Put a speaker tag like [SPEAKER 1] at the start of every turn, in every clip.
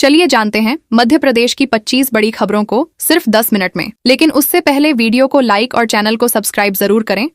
[SPEAKER 1] चलिए जानते हैं मध्य प्रदेश की 25 बड़ी खबरों को सिर्फ 10 मिनट में। लेकिन उससे पहले वीडियो को लाइक और चैनल को सब्सक्राइब जरूर करें।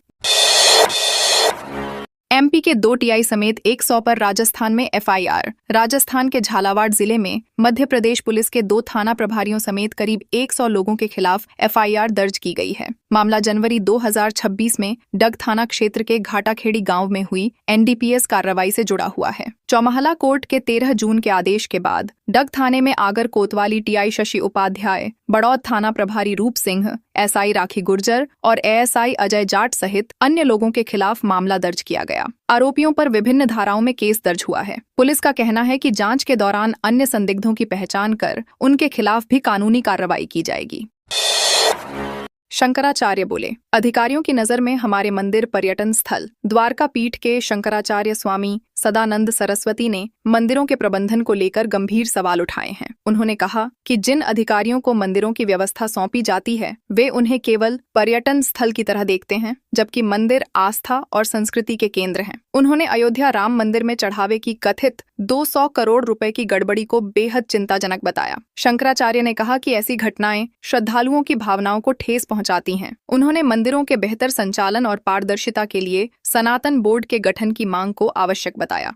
[SPEAKER 1] एमपी के 2 टीआई समेत 100 पर राजस्थान में एफआईआर। राजस्थान के झालावाड़ जिले में मध्य प्रदेश पुलिस के 2 थाना प्रभारियों समेत करीब 100 लोगों के खिलाफ एफआईआर दर्ज की गई है। मामला जनवरी 2026 में डग थाना क्षेत्र के घाटाखेड़ी गांव में हुई एनडीपीएस कार्रवाई से जुड़ा हुआ है। चौमहला कोर्ट के 13 जून के आदेश के बाद डग थाने में आगर कोतवाली टीआई शशि उपाध्याय, बड़ौद थाना प्रभारी रूप सिंह, एसआई राखी गुर्जर और एएसआई अजय जाट सहित अन्य लोगों के खिलाफ मामला दर्ज किया गया। आरोपियों पर विभिन्न धाराओं में केस दर्ज हुआ है। पुलिस का कहना है कि जांच के दौरान अन्य संदिग्धों की पहचान कर उनके खिलाफ भी कानूनी कार्रवाई की जाएगी। शंकराचार्य बोले, अधिकारियों की नजर में हमारे मंदिर पर्यटन स्थल। द्वारका पीठ के शंकराचार्य स्वामी सदानंद सरस्वती ने मंदिरों के प्रबंधन को लेकर गंभीर सवाल उठाए हैं। उन्होंने कहा कि जिन अधिकारियों को मंदिरों की व्यवस्था सौंपी जाती है वे उन्हें केवल पर्यटन स्थल की तरह देखते हैं, जबकि मंदिर आस्था और संस्कृति के केंद्र हैं। उन्होंने अयोध्या राम मंदिर में चढ़ावे की कथित 200 करोड़ रुपए की गड़बड़ी को बेहद चिंताजनक बताया। शंकराचार्य ने कहा कि ऐसी घटनाएं श्रद्धालुओं की भावनाओं को ठेस पहुंचाती हैं। उन्होंने मंदिरों के बेहतर संचालन और पारदर्शिता के लिए सनातन बोर्ड के गठन की मांग को आवश्यक बताया।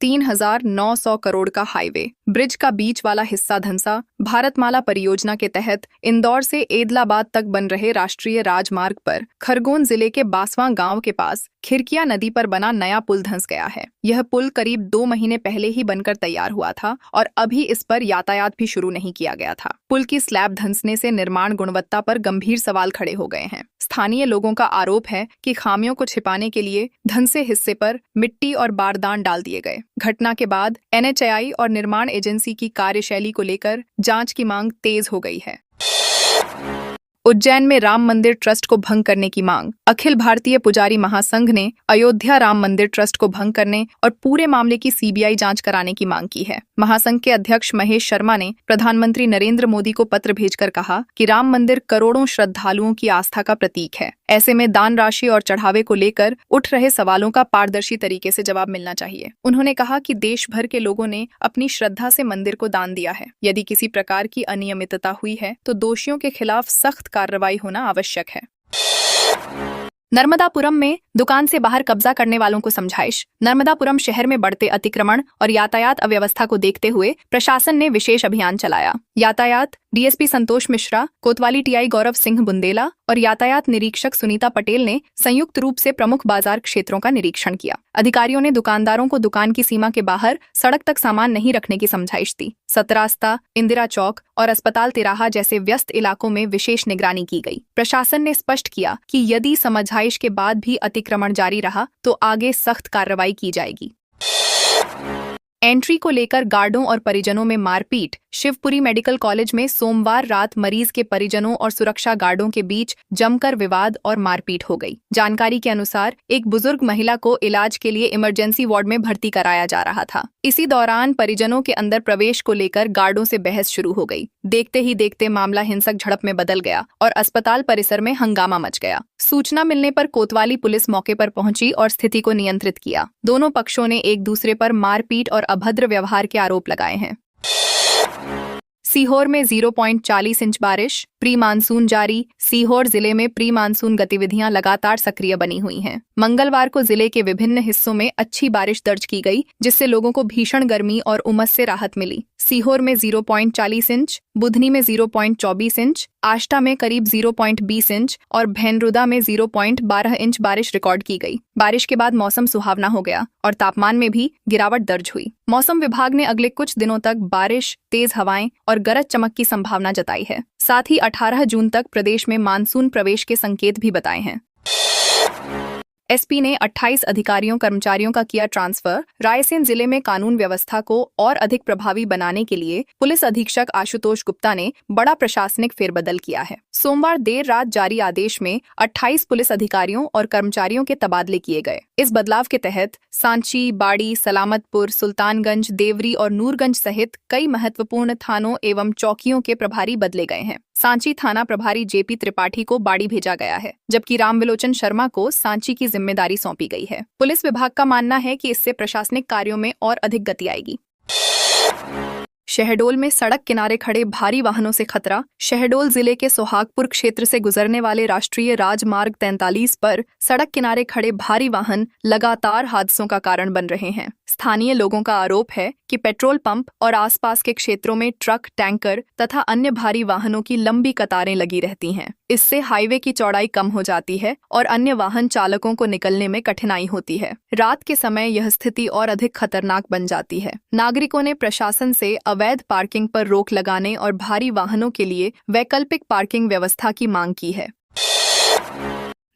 [SPEAKER 1] 3900 करोड़ का हाईवे ब्रिज का बीच वाला हिस्सा धंसा। भारतमाला परियोजना के तहत इंदौर से एदलाबाद तक बन रहे राष्ट्रीय राजमार्ग पर खरगोन जिले के बासवां गांव के पास खिरकिया नदी पर बना नया पुल धंस गया है। यह पुल करीब 2 महीने पहले ही बनकर तैयार हुआ था और अभी इस पर यातायात भी शुरू नहीं किया गया था। पुल की स्लैब धंसने से निर्माण गुणवत्ता पर गंभीर सवाल खड़े हो गए हैं। स्थानीय लोगों का आरोप है कि खामियों को छिपाने के लिए धंसे हिस्से पर मिट्टी और बारदान डाल दिए गए। घटना के बाद एनएचएआई और निर्माण एजेंसी की कार्यशैली को लेकर जांच की मांग तेज हो गई है। उज्जैन में राम मंदिर ट्रस्ट को भंग करने की मांग। अखिल भारतीय पुजारी महासंघ ने अयोध्या राम मंदिर ट्रस्ट को भंग करने और पूरे मामले की सीबीआई जांच कराने की मांग की है। महासंघ के अध्यक्ष महेश शर्मा ने प्रधानमंत्री नरेंद्र मोदी को पत्र भेजकर कहा कि राम मंदिर करोड़ों श्रद्धालुओं की आस्था का प्रतीक है। ऐसे में दान राशि और चढ़ावे को लेकर उठ रहे सवालों का पारदर्शी तरीके से जवाब मिलना चाहिए। उन्होंने कहा कि देश भर के लोगों ने अपनी श्रद्धा से मंदिर को दान दिया है। यदि किसी प्रकार की अनियमितता हुई है तो दोषियों के खिलाफ सख्त कार्रवाई होना आवश्यक है। नर्मदापुरम में दुकान से बाहर कब्जा करने वालों को समझाइश। नर्मदापुरम शहर में बढ़ते अतिक्रमण और यातायात अव्यवस्था को देखते हुए प्रशासन ने विशेष अभियान चलाया। यातायात डीएसपी संतोष मिश्रा, कोतवाली टीआई गौरव सिंह बुंदेला और यातायात निरीक्षक सुनीता पटेल ने संयुक्त रूप से प्रमुख बाजार क्षेत्रों का निरीक्षण किया। अधिकारियों ने दुकानदारों को दुकान की सीमा के बाहर सड़क तक सामान नहीं रखने की समझाइश दी। सतरास्ता, इंदिरा चौक और अस्पताल तिराहा जैसे व्यस्त इलाकों में विशेष निगरानी की गई। प्रशासन ने स्पष्ट किया कि यदि समझाइश के बाद भी अतिक्रमण जारी रहा तो आगे सख्त कार्रवाई की जाएगी। एंट्री को लेकर गार्डों और परिजनों में मारपीट। शिवपुरी मेडिकल कॉलेज में सोमवार रात मरीज के परिजनों और सुरक्षा गार्डों के बीच जमकर विवाद और मारपीट हो गई। जानकारी के अनुसार एक बुजुर्ग महिला को इलाज के लिए इमरजेंसी वार्ड में भर्ती कराया जा रहा था। इसी दौरान परिजनों के अंदर प्रवेश को लेकर गार्डों से बहस शुरू हो गई। देखते ही देखते मामला हिंसक झड़प में बदल गया और अस्पताल परिसर में हंगामा मच गया। सूचना मिलने पर कोतवाली पुलिस मौके पर पहुंची और स्थिति को नियंत्रित किया। दोनों पक्षों ने एक दूसरे पर मारपीट और अभद्र व्यवहार के आरोप लगाए हैं। सीहोर में 0.40 इंच बारिश। प्री मानसून जारी। सीहोर जिले में प्री मानसून गतिविधियां लगातार सक्रिय बनी हुई हैं। मंगलवार को जिले के विभिन्न हिस्सों में अच्छी बारिश दर्ज की गई, जिससे लोगों को भीषण गर्मी और उमस से राहत मिली। सीहोर में 0.40 इंच, बुधनी में 0.24 इंच, आष्टा में करीब 0.20 इंच और भेनरुदा में 0.12 इंच बारिश रिकॉर्ड की गई। बारिश के बाद मौसम सुहावना हो गया और तापमान में भी गिरावट दर्ज हुई। मौसम विभाग ने अगले कुछ दिनों तक बारिश, तेज हवाएं और गरज चमक की संभावना जताई है। साथ ही 18 जून तक प्रदेश में मानसून प्रवेश के संकेत भी बताए हैं। एसपी ने 28 अधिकारियों कर्मचारियों का किया ट्रांसफर। रायसेन जिले में कानून व्यवस्था को और अधिक प्रभावी बनाने के लिए पुलिस अधीक्षक आशुतोष गुप्ता ने बड़ा प्रशासनिक फेरबदल किया है। सोमवार देर रात जारी आदेश में 28 पुलिस अधिकारियों और कर्मचारियों के तबादले किए गए। इस बदलाव के तहत सांची, बाड़ी, सलामतपुर, सुल्तानगंज, देवरी और नूरगंज सहित कई महत्वपूर्ण थानों एवं चौकियों के प्रभारी बदले गए हैं। सांची थाना प्रभारी जेपी त्रिपाठी को बाड़ी भेजा गया है, जबकि रामविलोचन शर्मा को सांची की जिम्मेदारी सौंपी गई है। पुलिस विभाग का मानना है कि इससे प्रशासनिक कार्यों में और अधिक गति आएगी। शहडोल में सड़क किनारे खड़े भारी वाहनों से खतरा। शहडोल जिले के सोहागपुर क्षेत्र से गुजरने वाले राष्ट्रीय राजमार्ग 43 पर सड़क किनारे खड़े भारी वाहन लगातार हादसों का कारण बन रहे हैं। स्थानीय लोगों का आरोप है कि पेट्रोल पंप और आसपास के क्षेत्रों में ट्रक, टैंकर तथा अन्य भारी वाहनों की लंबी कतारें लगी रहती हैं। इससे हाईवे की चौड़ाई कम हो जाती है और अन्य वाहन चालकों को निकलने में कठिनाई होती है। रात के समय यह स्थिति और अधिक खतरनाक बन जाती है। नागरिकों ने प्रशासन से अवैध पार्किंग पर रोक लगाने और भारी वाहनों के लिए वैकल्पिक पार्किंग व्यवस्था की मांग की है।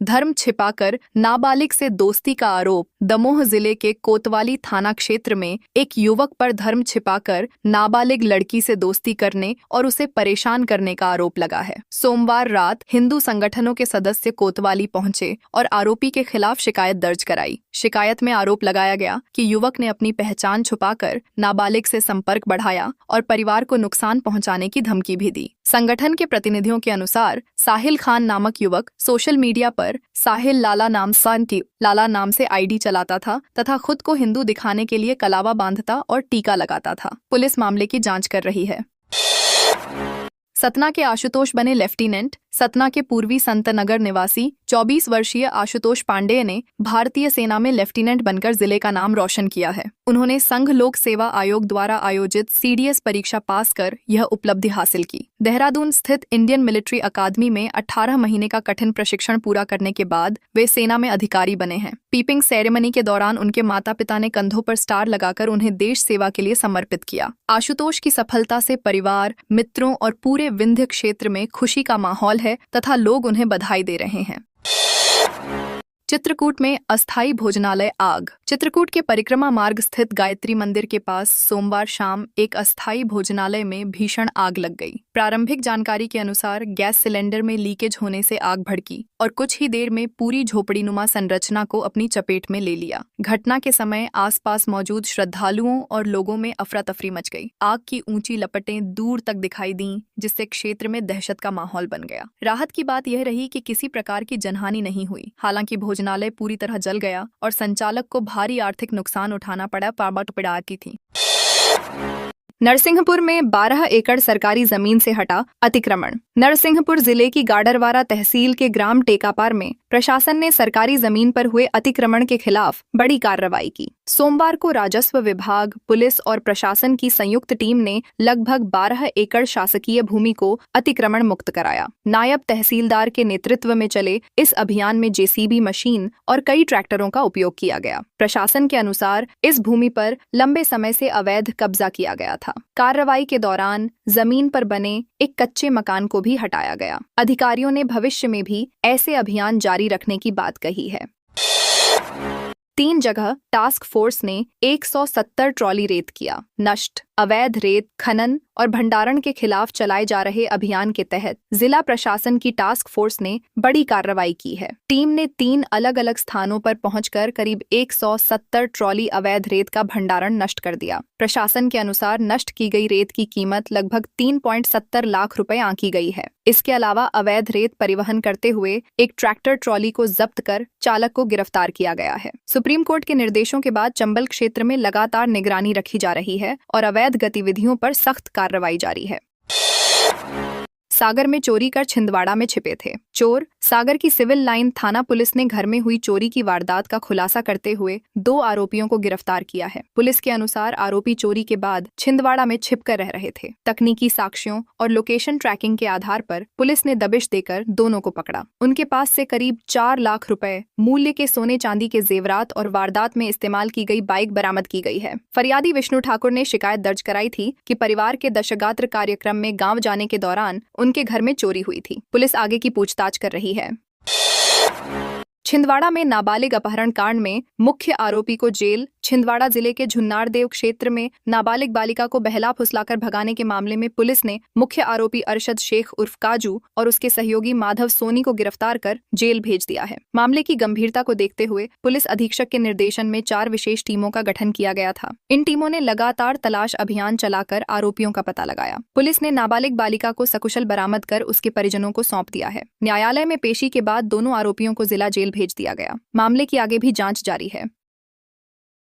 [SPEAKER 1] धर्म छिपाकर नाबालिग से दोस्ती का आरोप। दमोह जिले के कोतवाली थाना क्षेत्र में एक युवक पर धर्म छिपाकर नाबालिग लड़की से दोस्ती करने और उसे परेशान करने का आरोप लगा है। सोमवार रात हिंदू संगठनों के सदस्य कोतवाली पहुंचे और आरोपी के खिलाफ शिकायत दर्ज कराई। शिकायत में आरोप लगाया गया कि युवक ने अपनी पहचान छुपाकर नाबालिग से संपर्क बढ़ाया और परिवार को नुकसान पहुंचाने की धमकी भी दी। संगठन के प्रतिनिधियों के अनुसार साहिल खान नामक युवक सोशल मीडिया पर साहिल लाला नाम से आईडी चलाता था तथा खुद को हिंदू दिखाने के लिए कलावा बांधता और टीका लगाता था। पुलिस मामले की जांच कर रही है। सतना के आशुतोष बने लेफ्टिनेंट। सतना के पूर्वी संतनगर निवासी 24 वर्षीय आशुतोष पांडेय ने भारतीय सेना में लेफ्टिनेंट बनकर जिले का नाम रोशन किया है। उन्होंने संघ लोक सेवा आयोग द्वारा आयोजित सीडीएस परीक्षा पास कर यह उपलब्धि हासिल की। देहरादून स्थित इंडियन मिलिट्री अकादमी में 18 महीने का कठिन प्रशिक्षण पूरा करने के बाद वे सेना में अधिकारी बने हैं। पीपिंग सेरेमनी के दौरान उनके माता पिता ने कंधों पर स्टार लगाकर उन्हें देश सेवा के लिए समर्पित किया। आशुतोष की सफलता से परिवार, मित्रों और पूरे विंध्य क्षेत्र में खुशी का माहौल है तथा लोग उन्हें बधाई दे रहे हैं। चित्रकूट में अस्थायी भोजनालय आग। चित्रकूट के परिक्रमा मार्ग स्थित गायत्री मंदिर के पास सोमवार शाम एक अस्थायी भोजनालय में भीषण आग लग गई। प्रारंभिक जानकारी के अनुसार गैस सिलेंडर में लीकेज होने से आग भड़की और कुछ ही देर में पूरी झोपड़ीनुमा संरचना को अपनी चपेट में ले लिया। घटना के समय आसपास मौजूद श्रद्धालुओं और लोगों में अफरा तफरी मच गई। आग की ऊंची लपटें दूर तक दिखाई दीं, जिससे क्षेत्र में दहशत का माहौल बन गया। राहत की बात यह रही कि किसी प्रकार की जनहानि नहीं हुई। हालांकि भोजनालय पूरी तरह जल गया और संचालक को भारी आर्थिक नुकसान उठाना पड़ा। पड़ाती थी। नरसिंहपुर में 12 एकड़ सरकारी जमीन से हटा अतिक्रमण। नरसिंहपुर जिले की गाडरवारा तहसील के ग्राम टेकापार में प्रशासन ने सरकारी जमीन पर हुए अतिक्रमण के खिलाफ बड़ी कार्रवाई की। सोमवार को राजस्व विभाग, पुलिस और प्रशासन की संयुक्त टीम ने लगभग 12 एकड़ शासकीय भूमि को अतिक्रमण मुक्त कराया। नायब तहसीलदार के नेतृत्व में चले इस अभियान में जेसीबी मशीन और कई ट्रैक्टरों का उपयोग किया गया। प्रशासन के अनुसार इस भूमि पर लंबे समय से अवैध कब्जा किया गया था। कार्रवाई के दौरान जमीन पर बने एक कच्चे मकान को भी हटाया गया। अधिकारियों ने भविष्य में भी ऐसे अभियान जारी रखने की बात कही है। 3 जगह टास्क फोर्स ने 170 ट्रॉली रेत किया नष्ट। अवैध रेत खनन और भंडारण के खिलाफ चलाए जा रहे अभियान के तहत जिला प्रशासन की टास्क फोर्स ने बड़ी कार्रवाई की है। टीम ने 3 अलग अलग स्थानों पर पहुंचकर करीब 170 ट्रॉली अवैध रेत का भंडारण नष्ट कर दिया। प्रशासन के अनुसार नष्ट की गई रेत की कीमत लगभग 3.70 लाख रुपए आंकी गई है। इसके अलावा अवैध रेत परिवहन करते हुए एक ट्रैक्टर ट्रॉली को जब्त कर चालक को गिरफ्तार किया गया है। सुप्रीम कोर्ट के निर्देशों के बाद चंबल क्षेत्र में लगातार निगरानी रखी जा रही है और अवैध गतिविधियों पर सख्त कार्रवाई जारी है। सागर में चोरी कर छिंदवाड़ा में छिपे थे चोर। सागर की सिविल लाइन थाना पुलिस ने घर में हुई चोरी की वारदात का खुलासा करते हुए 2 आरोपियों को गिरफ्तार किया है। पुलिस के अनुसार आरोपी चोरी के बाद छिंदवाड़ा में छिपकर रह रहे थे। तकनीकी साक्ष्यों और लोकेशन ट्रैकिंग के आधार पर पुलिस ने दबिश देकर दोनों को पकड़ा। उनके पास से करीब 4 लाख रुपए मूल्य के सोने चांदी के जेवरात और वारदात में इस्तेमाल की गई बाइक बरामद की गई है। फरियादी विष्णु ठाकुर ने शिकायत दर्ज कराई थी कि परिवार के दशगात्र कार्यक्रम में गाँव जाने के दौरान उनके घर में चोरी हुई थी। पुलिस आगे की पूछताछ कर रही है। छिंदवाड़ा में नाबालिग अपहरण कांड में मुख्य आरोपी को जेल। छिंदवाड़ा जिले के झुन्नारदेव क्षेत्र में नाबालिग बालिका को बहला फुसलाकर भगाने के मामले में पुलिस ने मुख्य आरोपी अरशद शेख उर्फ काजू और उसके सहयोगी माधव सोनी को गिरफ्तार कर जेल भेज दिया है। मामले की गंभीरता को देखते हुए पुलिस अधीक्षक के निर्देशन में 4 विशेष टीमों का गठन किया गया था। इन टीमों ने लगातार तलाश अभियान चलाकर आरोपियों का पता लगाया। पुलिस ने नाबालिग बालिका को सकुशल बरामद कर उसके परिजनों को सौंप दिया है। न्यायालय में पेशी के बाद दोनों आरोपियों को जिला जेल भेज दिया गया। मामले की आगे भी जांच जारी है।